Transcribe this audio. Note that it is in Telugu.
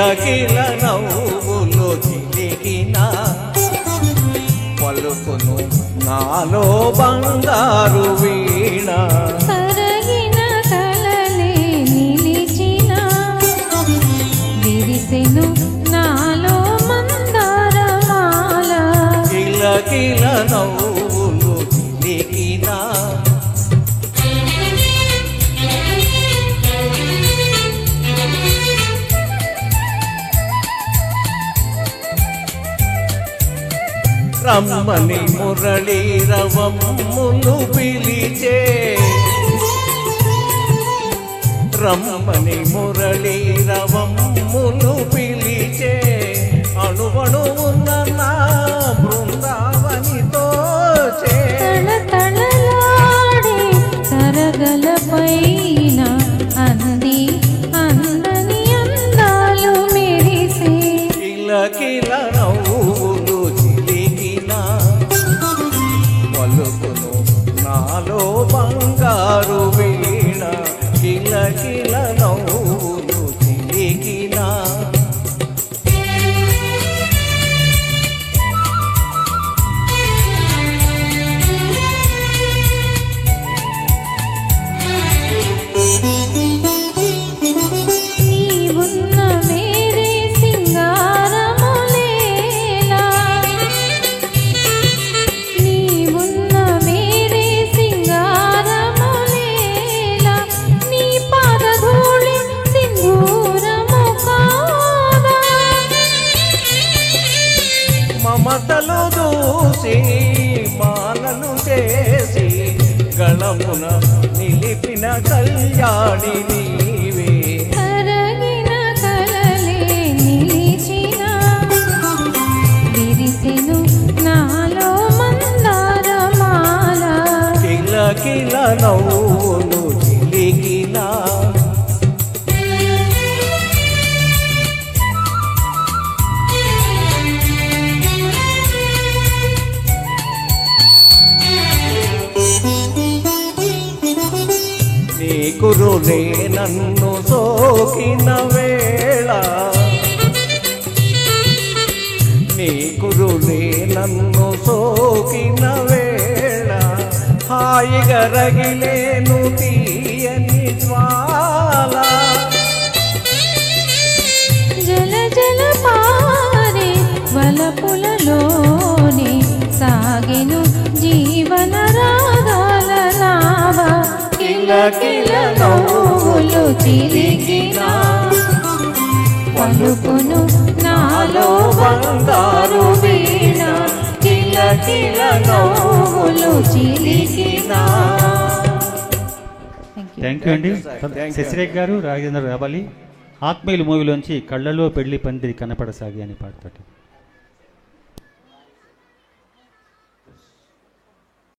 కిలకిల నవ్వులు చిలికిన పలుకును నాలో బంగారు వీణ కరగిన కలలే నిలిచిన విరిసెను నాలో మందారమాల కిలకిల నవ్వులు చిలికిన రమ్మని మురళీ రవమ్ములు పిలిచే రమ్మని మురళీ రవమ్ములు పిలిచే అణువణువున్న నా బృందావనితో తళతళలాడే సరగలపైన అంది అందని అందాలు మెరిసే కిలకిల నవ్వులు పలుకును నాలో బంగారు వీణ కిలకిల నవ్వులు చిలికిన నీవున్న మేరే సింగారములేలా నీవున్న మేరే సింగారములేలా నీ పాదధూళి సింధూరము కాదా మమతలు దూసి మాలను చేసి గళమున నిలిపిన కళ్యాణి నీవే కరగిన కలలే నిలిచిన విరిసెను నాలో మందారమాల కిలకిల నవ్వులు చిలికిన నీ కురులే నన్ను సోకిన వేళ నీ కురులే నన్ను సోకిన వేళ హాయిగా రగిలేను తీయని జ్వాల జల జల పారే వలపులలోనే సాగెను జీవన రాగాల నావా కిలకిల నవ్వులు చిలికిన పలుకును నాలో బంగారు వీణ కిలకిల నవ్వులు చిలికిన. థ్యాంక్ యూ అండి. శశిరేఖ్ గారు, రాజేంద్ర రావాలి. ఆత్మీయులు మూవీలోంచి కళ్ళలో పెళ్లి పందిరి కనపడసాగి అని పాడతాడు.